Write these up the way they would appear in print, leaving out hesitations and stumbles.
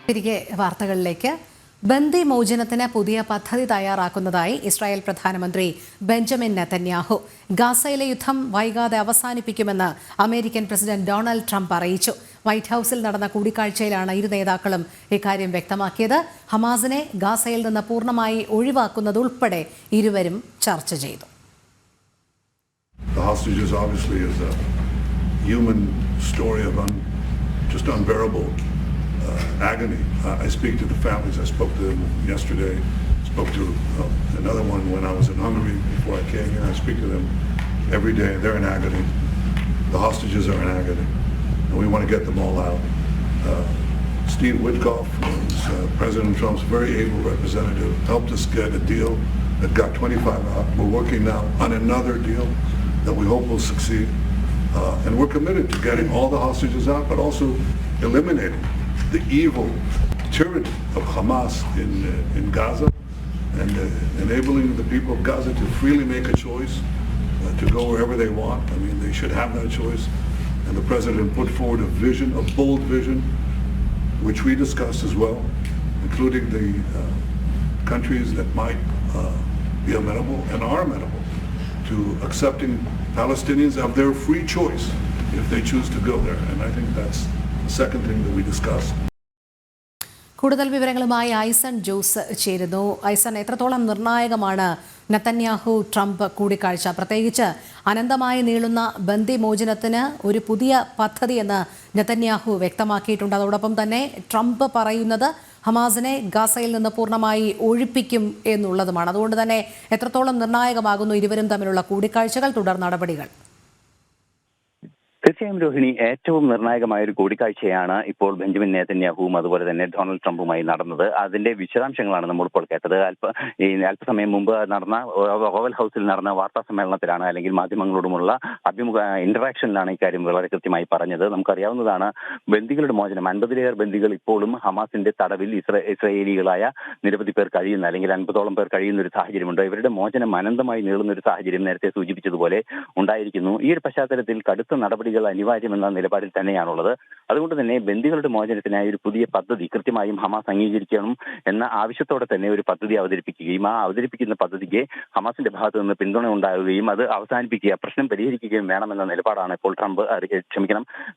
തിരികെ വാർത്തകളിലേക്ക്. ബന്ദി മോചനത്തിന് പുതിയ പദ്ധതി തയ്യാറാക്കുന്നതായി ഇസ്രായേൽ പ്രധാനമന്ത്രി ബെഞ്ചമിൻ നെതന്യാഹു. ഗാസയിലെ യുദ്ധം വൈകാതെ അവസാനിപ്പിക്കുമെന്ന് അമേരിക്കൻ പ്രസിഡന്റ് ഡൊണാൾഡ് ട്രംപ് അറിയിച്ചു. വൈറ്റ് ഹൌസിൽ നടന്ന കൂടിക്കാഴ്ചയിലാണ് ഇരു നേതാക്കളും ഇക്കാര്യം വ്യക്തമാക്കിയത്. ഹമാസിനെ ഗാസയിൽ നിന്ന് പൂർണ്ണമായി ഒഴിവാക്കുന്നതുൾപ്പെടെ ഇരുവരും ചർച്ച ചെയ്തു. Agony. I speak to the families. I spoke to them yesterday. Spoke to another one when I was in Hungary before I came here. I speak to them every day. They're in agony. The hostages are in agony, and we want to get them all out. Steve Witkoff, President Trump's very able representative, helped us get a deal that got 25 out. We're working now on another deal that we hope will succeed, and we're committed to getting all the hostages out, but also eliminating the evil tyranny of Hamas in Gaza and enabling the people of Gaza to freely make a choice to go wherever they want. I mean, they should have that choice. And the President put forward a vision, a bold vision, which we discussed as well, including the countries that might be amenable and are amenable to accepting Palestinians of their free choice if they choose to go there. And I think that's the second thing that we discussed. കൂടുതൽ വിവരങ്ങളുമായി ഐസൺ ജോസ് ചേരുന്നു. ഐസൺ, എത്രത്തോളം നിർണായകമാണ് Netanyahu Trump കൂടിക്കാഴ്ച? പ്രത്യേകിച്ച് അനന്തമായി നീളുന്ന ബന്ദി മോചനത്തിന് ഒരു പുതിയ പദ്ധതി എന്ന് നെതന്യാഹു വ്യക്തമാക്കിയിട്ടുണ്ട്. അതോടൊപ്പം തന്നെ ട്രംപ് പറയുന്നത് ഹമാസിനെ ഗാസയിൽ നിന്ന് പൂർണ്ണമായി ഒഴിപ്പിക്കും എന്നുള്ളതുമാണ്. അതുകൊണ്ട് തന്നെ എത്രത്തോളം നിർണായകമാകുന്നു ഇരുവരും തമ്മിലുള്ള കൂടിക്കാഴ്ചകൾ, തുടർ നടപടികൾ? തീർച്ചയായും രോഹിണി, ഏറ്റവും നിർണായകമായ ഒരു കൂടിക്കാഴ്ചയാണ് ഇപ്പോൾ ബെഞ്ചമിൻ നെതന്യാഹുവും അതുപോലെ തന്നെ ഡൊണാൾഡ് ട്രംപുമായി നടന്നത്. അതിന്റെ വിശദാംശങ്ങളാണ് നമ്മളിപ്പോൾ കേട്ടത്. അല്പസമയം മുമ്പ് നടന്ന ഓവൽ ഹൗസിൽ നടന്ന വാർത്താ സമ്മേളനത്തിലാണ്, അല്ലെങ്കിൽ മാധ്യമങ്ങളോടുമുള്ള ഇന്ററാക്ഷനിലാണ് ഇക്കാര്യം വളരെ കൃത്യമായി പറഞ്ഞത്. നമുക്കറിയാവുന്നതാണ്, ബന്ദികളുടെ മോചനം, 50-ലേറെ ബന്ദികൾ ഇപ്പോഴും ഹമാസിന്റെ തടവിൽ ഇസ്രായേലികളായ നിരവധി പേർ കഴിയുന്ന, അല്ലെങ്കിൽ 50ഓളം പേർ കഴിയുന്ന ഒരു സാഹചര്യമുണ്ട്. ഇവരുടെ മോചനം അനന്തമായി നീളുന്ന ഒരു സാഹചര്യം നേരത്തെ സൂചിപ്പിച്ചതുപോലെ ഉണ്ടായിരിക്കുന്നു. ഈ ഒരു പശ്ചാത്തലത്തിൽ കടുത്ത നടപടികൾ അനിവാര്യമെന്ന നിലപാടിൽ തന്നെയാണുള്ളത്. അതുകൊണ്ട് തന്നെ ബന്ദികളുടെ മോചനത്തിനായി ഒരു പുതിയ പദ്ധതി കൃത്യമായും ഹമാസ് അംഗീകരിക്കണം എന്ന ആവശ്യത്തോടെ തന്നെ ഒരു പദ്ധതി അവതരിപ്പിക്കുകയും ആ അവതരിപ്പിക്കുന്ന പദ്ധതിക്ക് ഹമാസിന്റെ ഭാഗത്ത് നിന്ന് പിന്തുണ ഉണ്ടാവുകയും അത് അവസാനിപ്പിക്കുക, പ്രശ്നം പരിഹരിക്കുകയും വേണമെന്ന നിലപാടാണ് ഇപ്പോൾ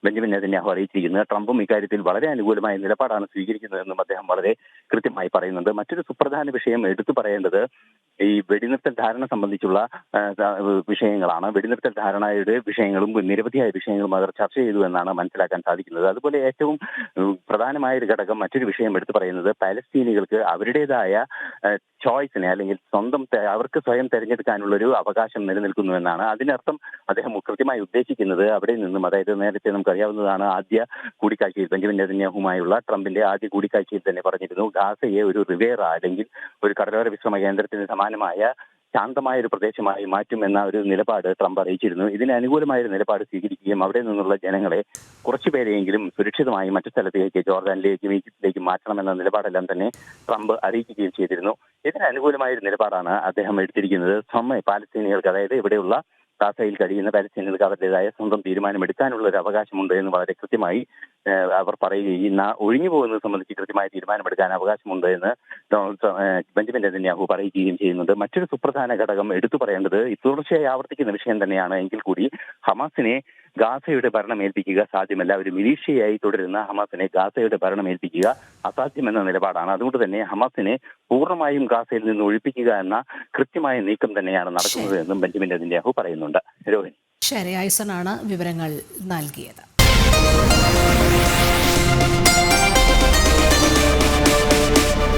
ബെഞ്ചമിൻ നെതന്യാഹു അറിയിച്ചിരിക്കുന്നത്. ട്രംപും ഇക്കാര്യത്തിൽ വളരെ അനുകൂലമായ നിലപാടാണ് സ്വീകരിക്കുന്നതെന്നും അദ്ദേഹം വളരെ കൃത്യമായി പറയുന്നുണ്ട്. മറ്റൊരു സുപ്രധാന വിഷയം എടുത്തു പറയേണ്ടത് ഈ വെടിനിർത്തൽ ധാരണ സംബന്ധിച്ചുള്ള വിഷയങ്ങളാണ്. വെടിനിർത്തൽ ധാരണയുടെ വിഷയങ്ങളും നിരവധിയായ വിഷയങ്ങളും അവർ ചർച്ച ചെയ്തു എന്നാണ് മനസ്സിലാക്കാൻ സാധിക്കുന്നത്. അതുപോലെ ഏറ്റവും പ്രധാനമായ ഒരു ഘടകം, മറ്റൊരു വിഷയം എടുത്തു പറയുന്നത്, പാലസ്തീനികൾക്ക് അവരുടേതായ ചോയ്സിനെ, അല്ലെങ്കിൽ അവർക്ക് സ്വയം തെരഞ്ഞെടുക്കാനുള്ള ഒരു അവകാശം നിലനിൽക്കുന്നുവെന്നാണ്. അതിനർത്ഥം അദ്ദേഹം കൃത്യമായി ഉദ്ദേശിക്കുന്നത് അവിടെ നിന്നും, അതായത് നേരത്തെ നമുക്കറിയാവുന്നതാണ്, ആദ്യ കൂടിക്കാഴ്ചയിൽ ബെഞ്ചമിൻ നെതന്യാഹുവുമായുള്ള ട്രംപിന്റെ ആദ്യ കൂടിക്കാഴ്ചയിൽ തന്നെ പറഞ്ഞിരുന്നു, ഗാസയെ ഒരു റിവേറ, അല്ലെങ്കിൽ ഒരു കടലോര വിശ്രമ കേന്ദ്രത്തിന് സമാനമായ ശാന്തമായ ഒരു പ്രദേശമായി മാറ്റുമെന്ന ഒരു നിലപാട് ട്രംപ് അറിയിച്ചിരുന്നു. ഇതിന് അനുകൂലമായ ഒരു നിലപാട് സ്വീകരിക്കുകയും അവിടെ നിന്നുള്ള ജനങ്ങളെ കുറച്ചുപേരെയെങ്കിലും സുരക്ഷിതമായി മറ്റു സ്ഥലത്തേക്ക്, ജോർദാനിലേക്കും ഈജിപ്തിലേക്കും മാറ്റണമെന്ന നിലപാടെല്ലാം തന്നെ ട്രംപ് അറിയിക്കുകയും ചെയ്തിരുന്നു. ഇതിന് അനുകൂലമായ ഒരു നിലപാടാണ് അദ്ദേഹം എടുത്തിരിക്കുന്നത്. പാലസ്തീനികൾക്ക്, അതായത് ഇവിടെയുള്ള ഗാസയിൽ കഴിയുന്ന പാലസ്തീനികൾക്ക് അവരുടേതായ സ്വന്തം തീരുമാനമെടുക്കാനുള്ള ഒരു അവകാശമുണ്ട് എന്ന് വളരെ കൃത്യമായി അവർ പറയുകയും ഒഴിഞ്ഞു പോകുന്നത് സംബന്ധിച്ച് കൃത്യമായ തീരുമാനമെടുക്കാൻ അവകാശമുണ്ട് എന്ന് ബെഞ്ചമിൻ നെതന്യാഹു പറയുകയും ചെയ്യുന്നുണ്ട്. മറ്റൊരു സുപ്രധാന ഘടകം എടുത്തു പറയേണ്ടത്, തുടർച്ചയായി ആവർത്തിക്കുന്ന വിഷയം തന്നെയാണ് എങ്കിൽ കൂടി, ഹമാസിനെ ഗാസയുടെ ഭരണം ഏൽപ്പിക്കുക സാധ്യമല്ല. ഒരു മിലീഷ്യയായി തുടരുന്ന ഹമാസിനെ ഗാസയുടെ ഭരണം ഏൽപ്പിക്കുക അസാധ്യമെന്ന നിലപാടാണ്. അതുകൊണ്ട് തന്നെ ഹമാസിനെ പൂർണ്ണമായും ഗാസയിൽ നിന്ന് ഒഴിപ്പിക്കുക എന്ന കൃത്യമായ നീക്കം തന്നെയാണ് നടക്കുന്നത് എന്നും ബെഞ്ചമിൻ നെതന്യാഹു പറയുന്നുണ്ട്. രോഹിണി, ശരി, ഐസൺ ആണ് വിവരങ്ങൾ നൽകിയത്.